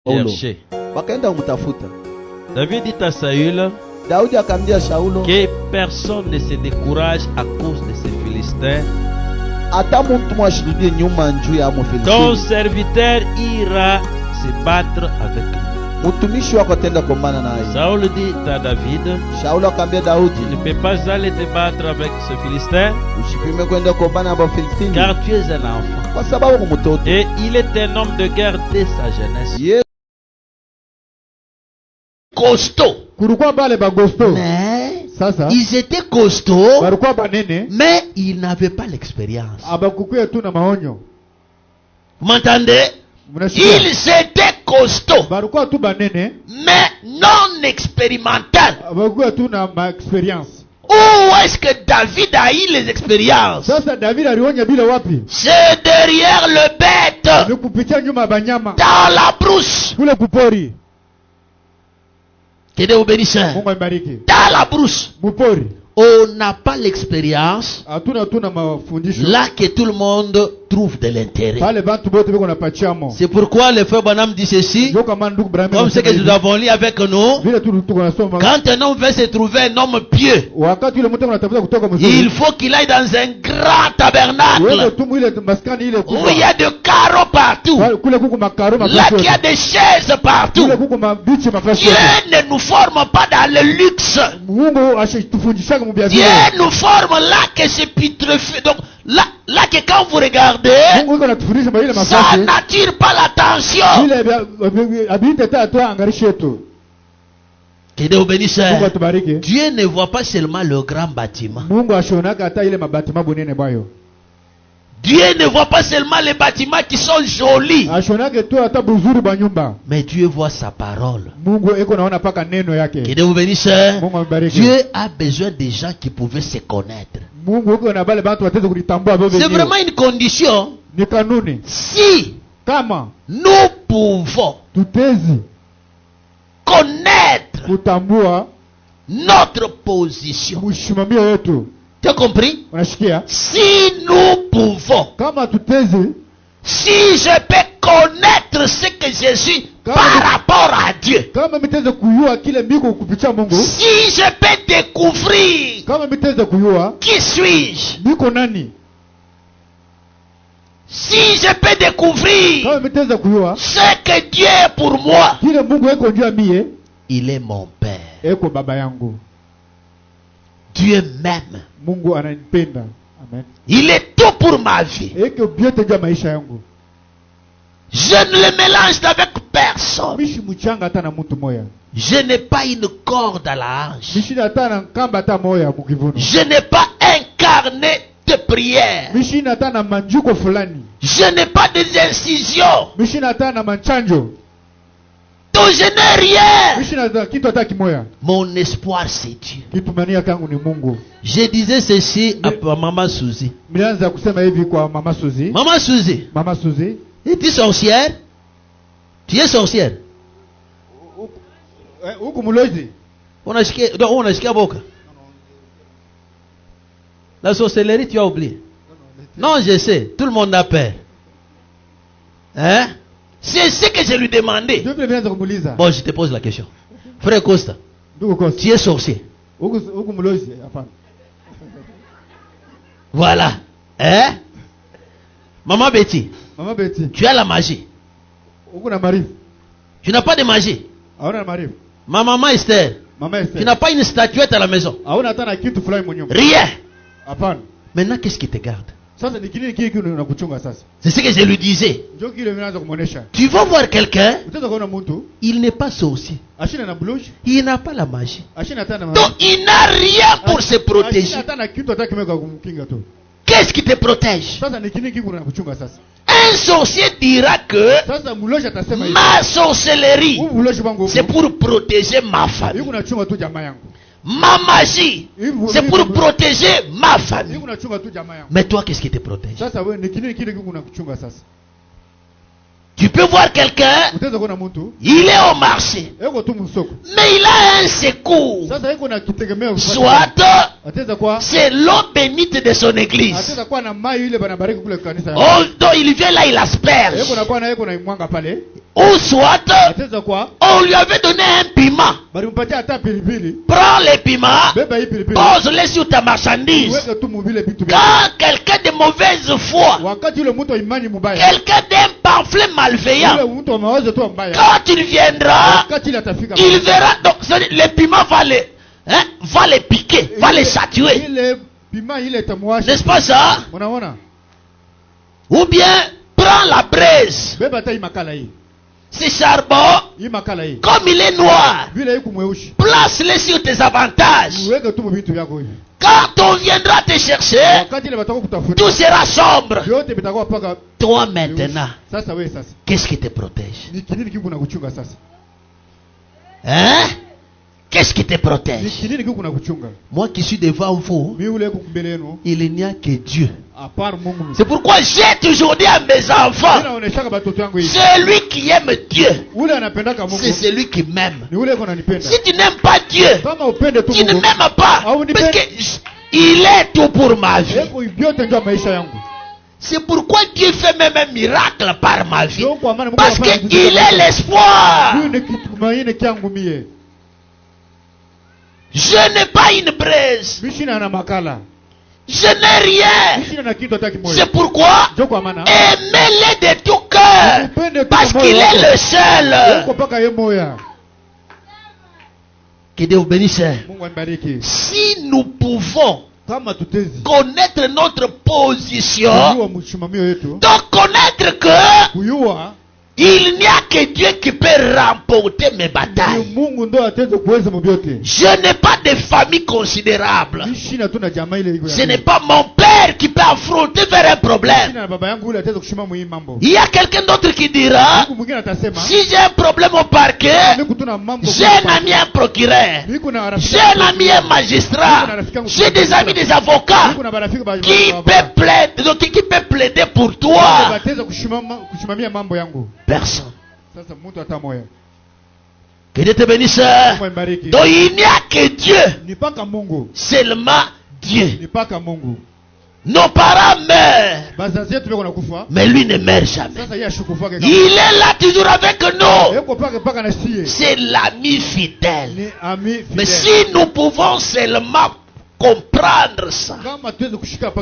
chercher. David dit à Saül que personne ne se décourage à cause de ces Philistins. Ton serviteur ira se battre avec lui. Saül dit à David, tu ne peux pas aller te battre avec ce Philistin, car tu es un enfant. Et il est un homme de guerre dès sa jeunesse. Costaud. Mais ils étaient costauds, mais ils n'avaient pas l'expérience. Vous m'entendez? Ils étaient costauds, mais non expérimental. Où est-ce que David a eu les expériences? C'est derrière le bête, dans la brousse. Que Dieu vous bénisse. Dans la brousse. On n'a pas l'expérience là que tout le monde trouve de l'intérêt. C'est pourquoi le frère Branham dit ceci, comme ce que nous avons lu avec nous. Quand un homme veut se trouver un homme pieux, il faut qu'il aille dans un grand tabernacle où il y a des carreaux partout, là qu'il y a des chaises partout. Dieu ne nous forme pas dans le luxe. Dieu nous forme là que c'est putrefait. Donc là que quand vous regardez, ça n'attire pas l'attention. Que Dieu vous bénisse. Dieu ne voit pas seulement le grand bâtiment. Dieu ne voit pas seulement les bâtiments qui sont jolis, mais Dieu voit sa parole. Que Dieu vous bénisse. Dieu a besoin des gens qui pouvaient se connaître. C'est vraiment une condition. Si nous pouvons connaître notre position. Tu as compris? Si nous pouvons, si je peux connaître ce que je suis par rapport à Dieu, si je peux découvrir qui suis-je, si je peux découvrir ce que Dieu est pour moi, il est mon Père. Dieu m'aime. Il est tout pour ma vie. Je ne le mélange avec personne. Je n'ai pas une corde à la hanche. Je n'ai pas un carnet de prière. Je n'ai pas des incisions. Donc je n'ai rien. Mon espoir c'est Dieu. Je disais ceci à Maman Suzy. Maman Suzy. Es-tu sorcière? Tu es sorcière? La sorcellerie, tu as oublié. Non, je sais. Tout le monde a peur. Hein? C'est ce que je lui demandais. Bon, je te pose la question. Frère Costa, tu es sorcier. Voilà. Hein? Maman Betty, tu as la magie. Tu n'as pas de magie. Ma maman Esther, tu n'as pas une statuette à la maison. Rien. Maintenant, qu'est-ce qui te garde? C'est ce que je lui disais. Tu vas voir quelqu'un, il n'est pas sorcier. Il n'a pas la magie. Donc il n'a rien pour se protéger. Qu'est-ce qui te protège? Un sorcier dira que ma sorcellerie, c'est pour protéger ma famille. Ma magie, c'est pour protéger ma famille. Mais toi, qu'est-ce qui te protège? Tu peux voir quelqu'un, il est au marché, mais il a un secours. Soit C'est l'eau bénite de son église. Oh, donc il vient là, il asperge. Ou soit, on lui avait donné un piment. Prends les piments, pose-les sur ta marchandise. Quand quelqu'un de mauvaise foi, quelqu'un d'un pamphlet malveillant, quand il viendra, il verra, donc les piments va les piquer, va les chatuer. N'est-ce pas ça? Ou bien, prends la braise. C'est charbon, comme il est noir, place-les sur tes avantages. Quand on viendra te chercher, tout sera sombre. Toi maintenant, qu'est-ce qui te protège? Hein? Qu'est-ce qui te protège? Moi qui suis devant vous, il n'y a que Dieu. C'est pourquoi j'ai toujours dit à mes enfants, celui qui aime Dieu, c'est celui qui m'aime. Si tu n'aimes pas Dieu, tu ne m'aimes pas. Parce qu'il est tout pour ma vie. C'est pourquoi Dieu fait même un miracle par ma vie. Parce qu'il est l'espoir. Je n'ai pas une braise. Je n'ai rien. C'est pourquoi aimez-les de tout cœur. Parce qu'il est le seul. Que Dieu vous bénisse. Si nous pouvons connaître notre position, donc connaître que il n'y a que Dieu qui peut remporter mes batailles. Je n'ai pas de famille considérable. Ce n'est pas mon père qui peut affronter vers un problème. Il y a quelqu'un d'autre qui dira, si j'ai un problème au parquet, j'ai un ami un procureur, j'ai un ami un magistrat, j'ai des amis des avocats qui peut plaider pour toi. Personne. Que Dieu te bénisse. Donc il n'y a que Dieu. Seulement Dieu. Nos parents meurent, mais lui ne meurt jamais. Il est là toujours avec nous. C'est l'ami fidèle. Mais si nous pouvons seulement comprendre ça,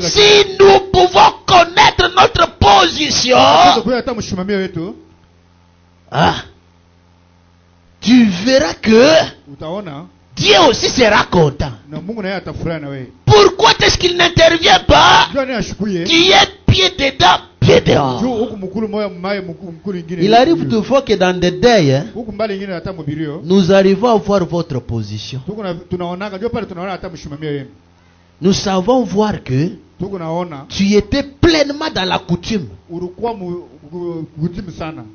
si nous pouvons connaître notre position, tu verras que Dieu aussi sera content. Pourquoi est-ce qu'il n'intervient pas? Tu es pied dedans, pied dehors. Il arrive toutefois que dans des deuils, nous arrivons à voir votre position. Nous savons voir que tu étais pleinement dans la coutume.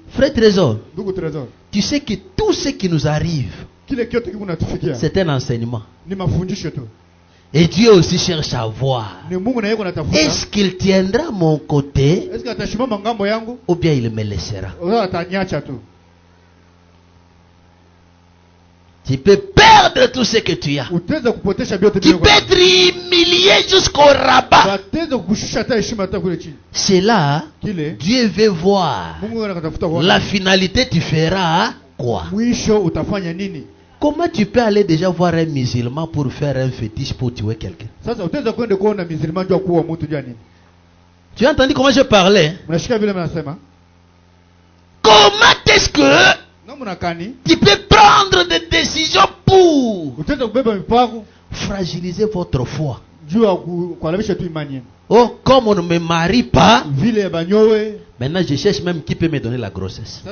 Frère Trésor, tu sais que tout ce qui nous arrive, c'est un enseignement. Et Dieu aussi cherche à voir. Est-ce qu'il tiendra mon côté ou bien il me laissera? Tu peux perdre tout ce que tu as. Tu peux être humilié jusqu'au rabat. C'est là, Dieu veut voir. La finalité, tu feras quoi? Comment tu peux aller déjà voir un musulman pour faire un fétiche pour tuer quelqu'un? Tu as entendu comment je parlais? Comment est-ce que tu peux prendre des décisions pour fragiliser votre foi? Oh, comme on ne me marie pas, maintenant je cherche même qui peut me donner la grossesse.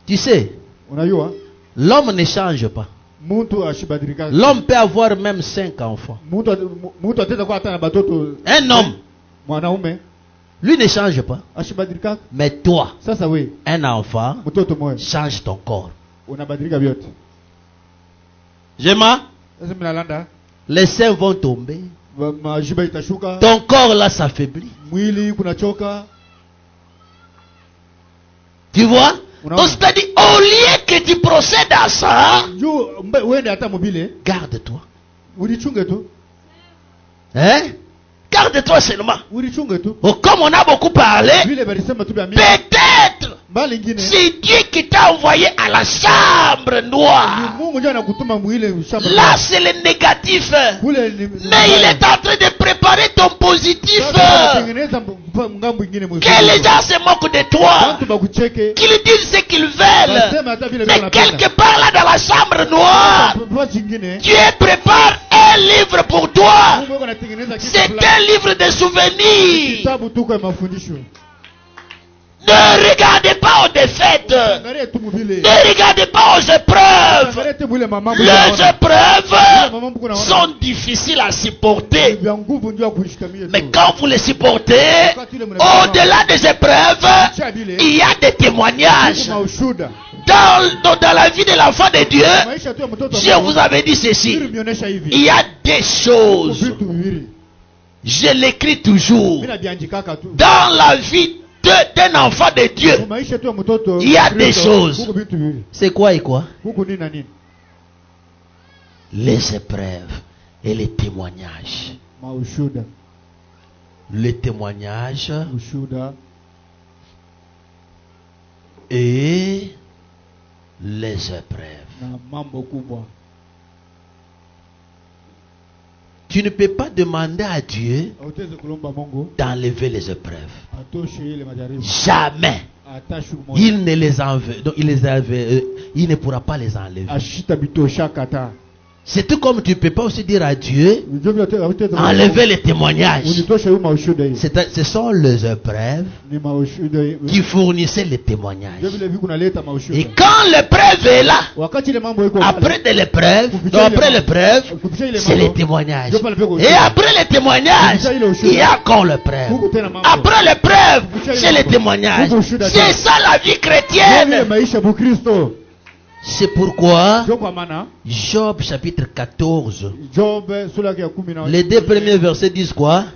Tu sais, l'homme ne change pas. L'homme peut avoir même 5 enfants. Un homme, lui ne change pas. Mais toi, un enfant, change ton corps. J'aime. Les seins vont tomber. Ton corps là s'affaiblit. Tu vois? Donc c'est-à-dire, au lieu que tu procèdes à ça, garde-toi. Hein? Garde-toi seulement. Oh, comme on a beaucoup parlé, peut-être c'est Dieu qui t'a envoyé à la chambre noire. Là, c'est le négatif. Mais il est en train de préparer ton positif. Que les gens se moquent de toi, qu'ils disent ce qu'ils veulent. Mais quelque part là dans la chambre noire, Dieu prépare un livre pour toi. C'est un livre de souvenirs. Ne regardez pas aux défaites. Ne regardez pas aux épreuves. Les épreuves sont difficiles à supporter. Mais quand vous les supportez, au-delà des épreuves, il y a des témoignages. Dans la vie de l'enfant de Dieu, je vous avais dit ceci. Il y a des choses. Je l'écris toujours. Dans la vie d'un enfant de Dieu, il y a des choses. C'est quoi et quoi? Les épreuves et les témoignages. Les témoignages et les épreuves. Tu ne peux pas demander à Dieu d'enlever les épreuves. Jamais. Il ne les enlève. Donc il ne pourra pas les enlever. C'est tout comme tu ne peux pas aussi dire à Dieu enlever les témoignages. Ce sont les épreuves qui fournissaient les témoignages. Et quand l'épreuve est là, après l'épreuve, c'est les témoignages. Et après les témoignages, il y a encore l'épreuve. Après l'épreuve, c'est les témoignages. C'est ça la vie chrétienne. C'est pourquoi Job chapitre 14, les 2 premiers versets disent quoi?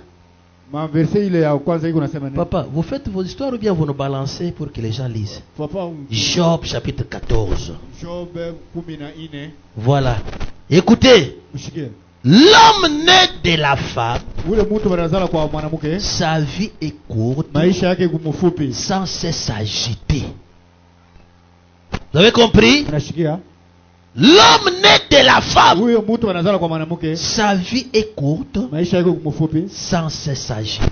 Papa, vous faites vos histoires ou bien vous nous balancez pour que les gens lisent? Job chapitre 14. Voilà. Écoutez. L'homme né de la femme, sa vie est courte, sans cesse agité. Vous avez compris? L'homme né de la femme, sa vie est courte, sans cesse agité.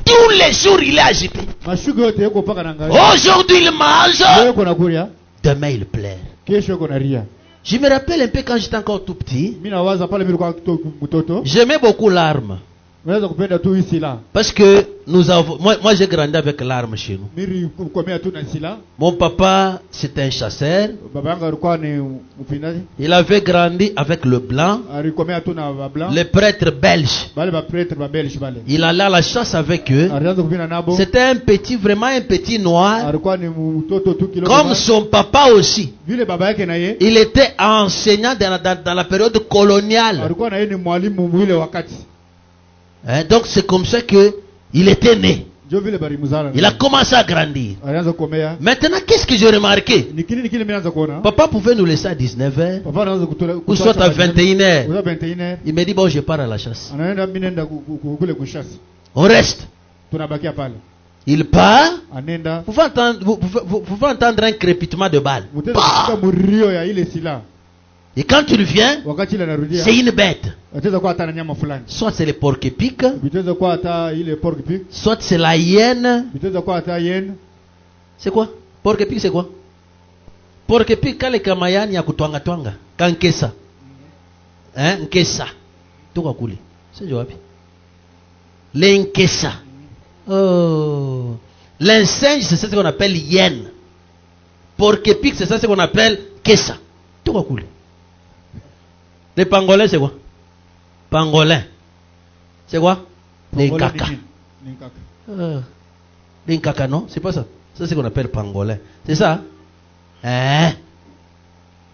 Tous les jours il est agité. Aujourd'hui il mange, demain il pleure. Je me rappelle un peu quand j'étais encore tout petit, j'aimais beaucoup l'arme. Parce que moi j'ai grandi avec l'arme chez nous. Mon papa c'était un chasseur. Il avait grandi avec le blanc. Les prêtres belges. Il allait à la chasse avec eux. C'était vraiment un petit noir. Comme son papa aussi. Il était enseignant dans la période coloniale. Donc c'est comme ça que il était né. Il a commencé à grandir. Maintenant, qu'est-ce que j'ai remarqué? Papa pouvait nous laisser à 19h ou soit à 21h. Il me dit bon, je pars à la chasse. On reste. Il part. Vous pouvez entendre un crépitement de balles. Et quand tu reviens, c'est une bête. Soit c'est le porc-épic, soit c'est la hyène. C'est quoi? Porc-épic c'est quoi? Porc-épic kale kamayani ya kutwanga twanga. Kankesa. Nkesa. Toka kule. C'est wapi? L'enkesa. Oh. L'insinge c'est ça qu'on appelle hyène. Porc-épic c'est ça qu'on appelle kesa. Toka kule. Les pangolins, c'est quoi? Pangolins. C'est quoi? Les caca. Les caca, non? C'est pas ça. Ça, c'est ce qu'on appelle pangolin. C'est ça?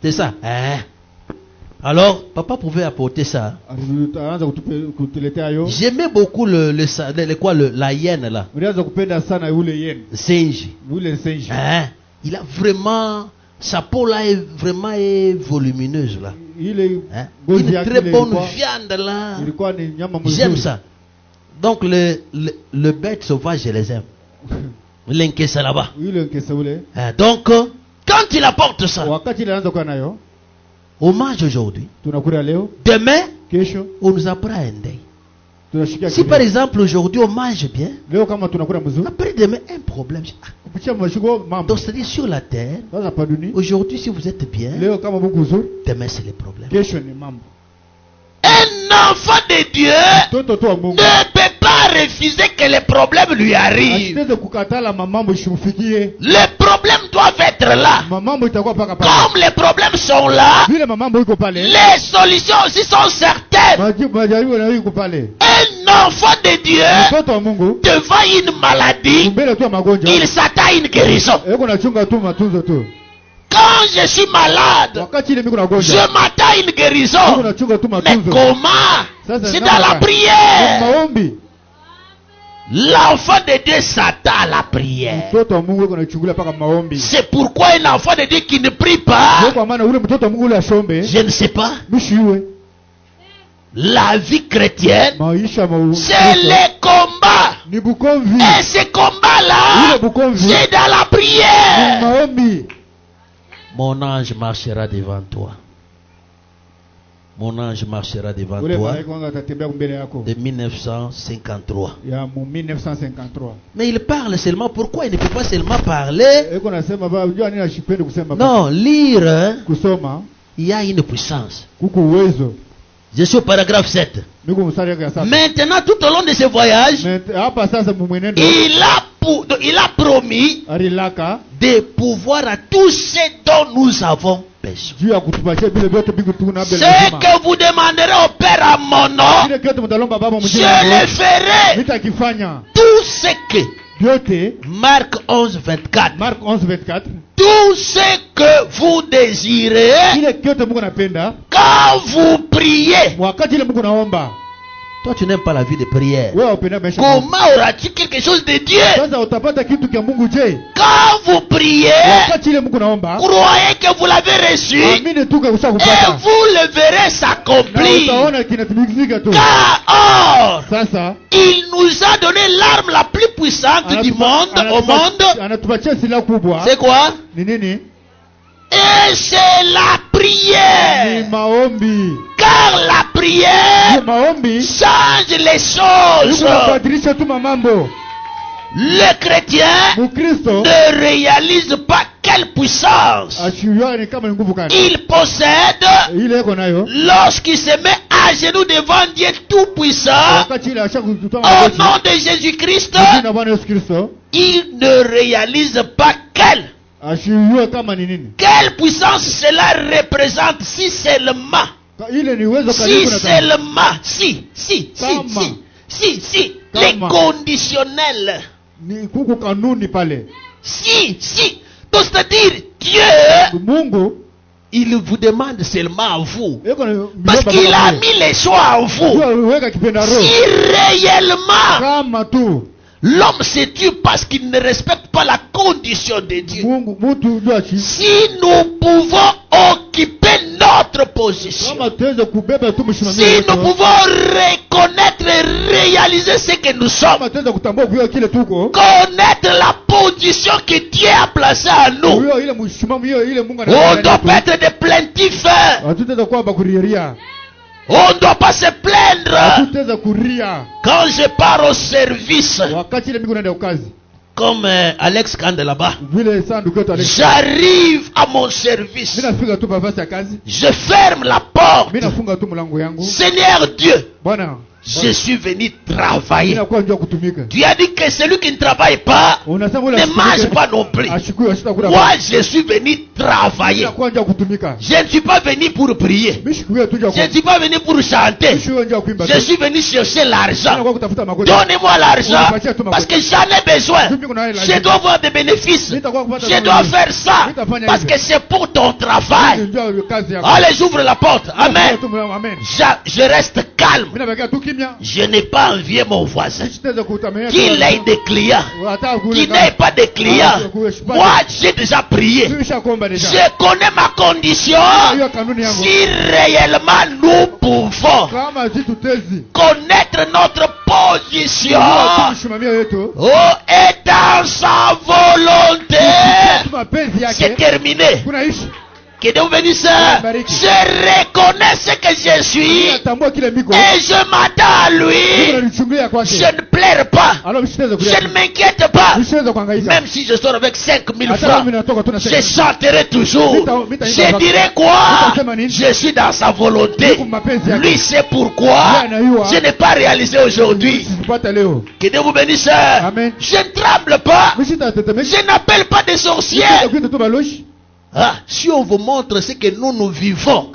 C'est ça? Alors, papa pouvait apporter ça. J'aimais beaucoup la hyène là. Singe. Il a vraiment Sa peau là est vraiment volumineuse là. Une très bonne viande là. J'aime ça. Donc le bête sauvage, je les aime. L'encaisse là-bas. Donc quand il apporte ça, on mange aujourd'hui. Demain, on nous apprend un deuil. Si par exemple aujourd'hui on mange bien, après demain un problème. Donc c'est-à-dire sur la terre, aujourd'hui si vous êtes bien, demain c'est le problème. Un enfant de Dieu ne peut pas refuser que les problèmes lui arrivent. Les problèmes doivent être là. Comme les problèmes sont là, les solutions aussi sont certaines. Un enfant de Dieu devant une maladie, il s'attend à une guérison. Quand je suis malade, je m'attends à une guérison. Mais comment? C'est dans la prière. L'enfant de Dieu s'attend à la prière. C'est pourquoi un enfant de Dieu qui ne prie pas, je ne sais pas. La vie chrétienne, c'est les combats. Et ces combats-là, c'est dans la prière. Mon ange marchera devant toi. Mon ange marchera devant toi de 1953. Mais il parle seulement. Pourquoi il ne peut pas seulement parler? Non, lire, il y a une puissance. Je suis au paragraphe 7. Maintenant, tout au long de ce voyage, il a promis de pouvoir à tout ce dont nous avons besoin. Ce que vous demanderez au Père à mon nom, je le ferai. Tout ce que Marc 11, 24. Tout ce que vous désirez, quand vous priez. Toi, tu n'aimes pas la vie de prière. Comment auras-tu quelque chose de Dieu? Quand vous priez, croyez que vous l'avez reçu et vous le verrez s'accomplir. Car il nous a donné l'arme la plus puissante du monde, au monde. C'est quoi? Et c'est la prière. Car la prière change les choses. Le chrétien ne réalise pas quelle puissance il possède lorsqu'il se met à genoux devant Dieu Tout-Puissant. Au nom de Jésus-Christ, il ne réalise pas quelle puissance cela représente si seulement les conditionnels. Donc c'est-à-dire Dieu, il vous demande seulement à vous, parce qu'il a mis les choix en vous. Si réellement l'homme se tue parce qu'il ne respecte pas la condition de Dieu, si nous pouvons occuper notre position, si nous pouvons reconnaître et réaliser ce que nous sommes, connaître la position que Dieu a placée à nous, on doit pas être des plaintifs. On ne doit pas se plaindre. Quand je pars au service, comme Alex Kande là-bas, j'arrive à mon service, je ferme la porte. Seigneur Dieu, je suis venu travailler. Tu as dit que celui qui ne travaille pas ne mange pas non plus. Moi, je suis venu travailler. Je ne suis pas venu pour prier. Je ne suis pas venu pour chanter. Je suis venu chercher l'argent. Donnez-moi l'argent parce que j'en ai besoin. Je dois avoir des bénéfices. Je dois faire ça parce que c'est pour ton travail. Allez, j'ouvre la porte. Amen. Je reste calme. Je n'ai pas envié mon voisin. Qu'il ait des clients. Qu'il n'ait pas de clients. Moi, j'ai déjà prié. Je connais ma condition. Si réellement nous pouvons connaître notre position, et dans sa volonté, c'est terminé. Que Dieu vous bénisse. Je reconnais ce que je suis et je m'attends à lui. Je ne pleure pas. Je ne m'inquiète pas. Même si je sors avec 5000 francs, je chanterai toujours. Je dirai quoi? Je suis dans sa volonté. Lui sait pourquoi je n'ai pas réalisé aujourd'hui. Que Dieu vous bénisse. Je ne tremble pas. Je n'appelle pas des sorciers. Ah, si on vous montre ce que nous vivons,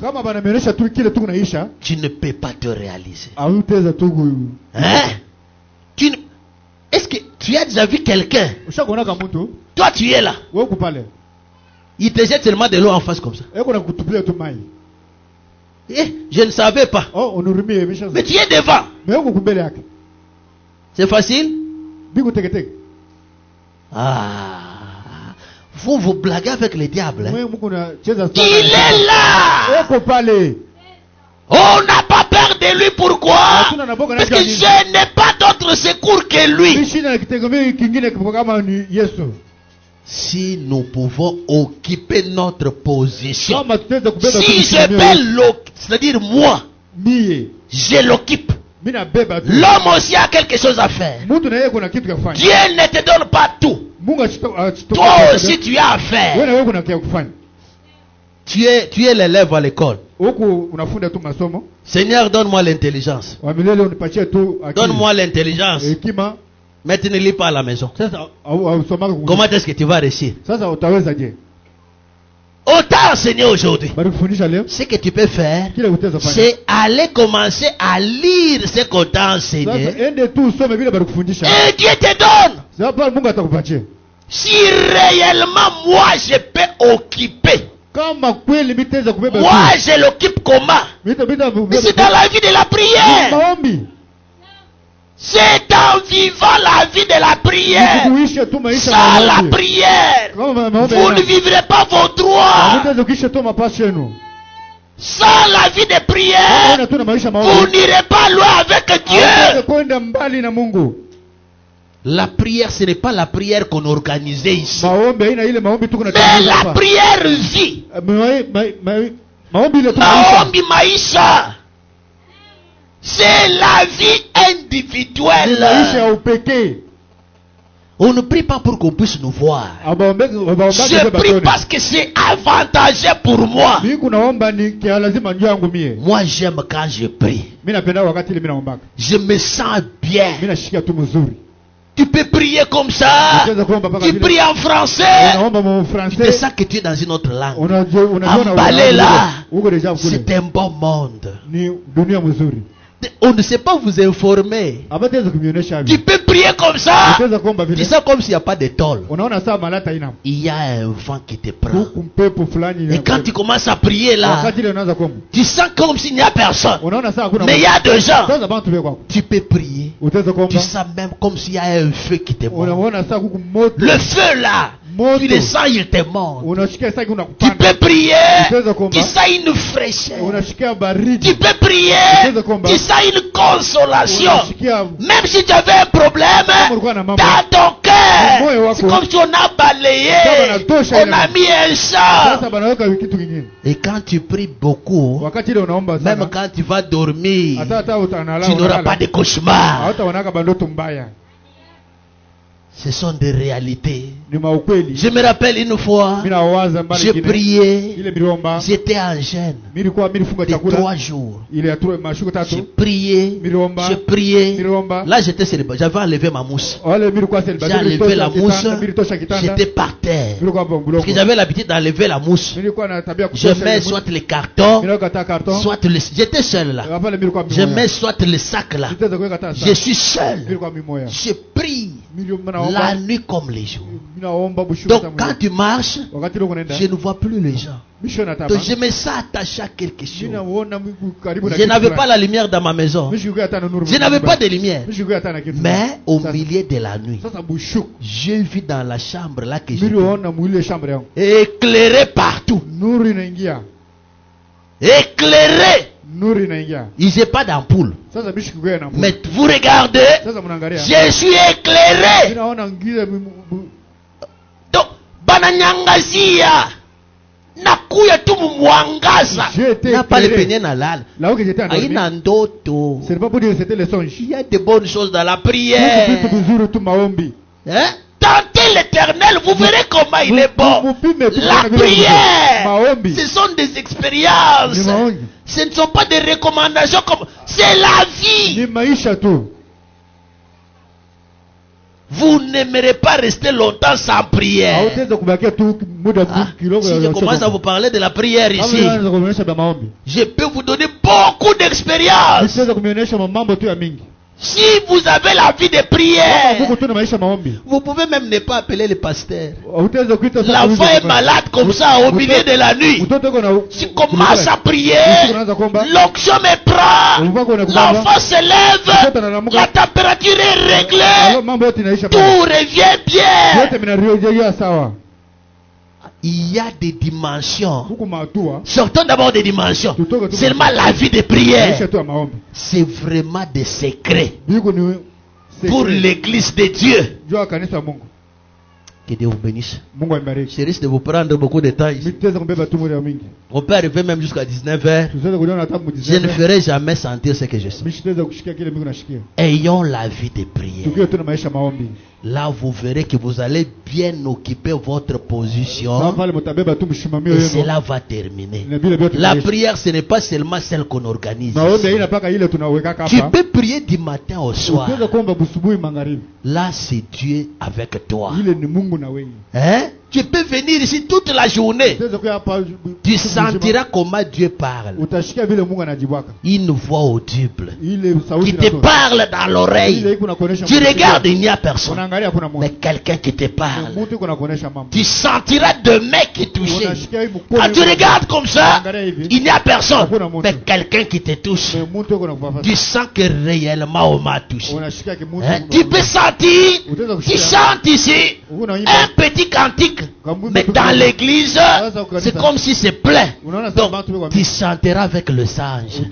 tu ne peux pas te réaliser. Hein? Est-ce que tu as déjà vu quelqu'un? Toi, tu es là. Il te jette seulement de l'eau en face comme ça. Je ne savais pas. Mais tu es devant. C'est facile? Ah. Vous blaguez avec le diable. Hein? Il est là. On n'a pas peur de lui. Pourquoi? Parce que je n'ai pas d'autre secours que lui. Si nous pouvons occuper notre position, si je peux c'est-à-dire moi, je l'occupe. L'homme aussi a quelque chose à faire. Dieu ne te donne pas tout. Toi aussi tu as à faire. Tu es l'élève à l'école. Seigneur, donne-moi l'intelligence. Donne-moi l'intelligence. Mais tu ne lis pas à la maison. Comment est-ce que tu vas réussir? On t'a enseigné aujourd'hui. Ce que tu peux faire, c'est aller commencer à lire ce qu'on t'a enseigné. Et Dieu te donne. Si réellement moi je peux occuper, moi je l'occupe comment? Mais c'est dans la vie de la prière. C'est en vivant la vie de la prière. Sans la prière, vous ne vivrez pas vos droits. Sans la vie de prière, vous n'irez pas loin avec Dieu. La prière, ce n'est pas la prière qu'on organisait ici. Mais la prière vit. Maombi Maïcha. C'est la vie individuelle. On ne prie pas pour qu'on puisse nous voir. Je prie parce que c'est avantageux pour moi. Moi j'aime quand je prie. Je me sens bien. Tu peux prier comme ça. Tu pries en français. Tu te sens que tu es dans une autre langue. Emballé là. C'est un bon monde. On ne sait pas vous informer. Tu peux prier comme ça. Tu sens comme s'il n'y a pas de tôle. Il y a un vent qui te prend. Et quand tu commences à prier là, tu sens comme s'il n'y a personne. Mais il y a des gens. Tu peux prier. Tu sens même comme s'il y a un feu qui te monte. Le feu là, tu le sens, il te monte. Tu peux prier. Tu sens une fraîcheur. Tu peux prier. Tu sens une consolation. Même si tu avais un problème dans ton cœur, c'est comme si on a balayé, on a mis un chant. Et quand tu pries beaucoup, même quand tu vas dormir, tu n'auras pas de cauchemar. Ce sont des réalités. Je me rappelle une fois, j'ai prié, j'étais en jeûne de 3 jours. J'ai prié, là j'étais célibataire, j'avais enlevé ma mousse. J'ai enlevé la mousse, j'étais par terre. Parce que j'avais l'habitude d'enlever la mousse. Je mets soit les cartons, soit j'étais seul là. Je mets soit le sac là. Je suis seul. Je prie la nuit comme les jours. Donc quand tu marches, je ne vois plus les gens. Donc je me sens attaché à quelque chose. Je n'avais pas la lumière dans ma maison. Je n'avais pas de lumière. Mais au milieu de la nuit, j'ai vu dans la chambre là que j'étais éclairé partout. Éclairé. Il n'y a pas d'ampoule. Mais vous regardez, je suis éclairé. Donc, bananyangazia. Nakuya tu mwangaza. N'a pas le peigné na lal. Aina ndoto. Ce n'est pas pour dire que c'était le songe. Il y a de bonnes choses dans la prière. Hein? Tentez l'Éternel, vous verrez comment il est bon. La prière, ce sont des expériences. Ce ne sont pas des recommandations comme... C'est la vie. Vous n'aimerez pas rester longtemps sans prière. Si je commence à vous parler de la prière ici, je peux vous donner beaucoup d'expérience. Si vous avez la vie de prière, vous pouvez même ne pas appeler le pasteur. L'enfant est malade comme ça au milieu de la nuit. Tu commences à prier, l'onction me prend, l'enfant se lève, la température est réglée, tout revient bien. Il y a des dimensions. Sortons d'abord des dimensions. Seulement la vie de prière, c'est vraiment des secrets pour l'église de Dieu. Que Dieu vous bénisse. Je risque de vous prendre beaucoup de temps ici. On peut arriver même jusqu'à 19h. Je ne ferai jamais sentir ce que je sens. Ayons la vie de prière. Là, vous verrez que vous allez bien occuper votre position. Et cela va terminer. La prière, ce n'est pas seulement celle qu'on organise. Tu peux prier du matin au soir. Là, c'est Dieu avec toi. Hein? Tu peux venir ici toute la journée. Tu sentiras comment Dieu parle. Une voix audible qui te parle dans l'oreille. Tu regardes, il n'y a personne. Mais quelqu'un qui te parle. Tu sentiras deux mains qui touchent. Quand tu regardes comme ça, il n'y a personne. Mais quelqu'un qui te touche. Tu sens que réellement on m'a touché. Hein? Tu peux sentir, tu chantes ici un petit cantique. Mais dans l'église, c'est comme si c'est plein. Donc, tu chanteras avec le singe.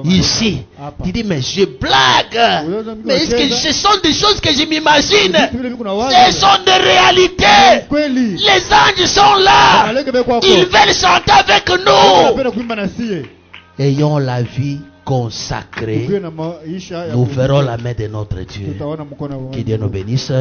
Ici, tu dis, mais je blague. Mais est-ce que ce sont des choses que je m'imagine? Ce sont des réalités. Les anges sont là. Ils veulent chanter avec nous. Ayons la vie consacrée. Nous verrons la main de notre Dieu. Que Dieu nous bénisse.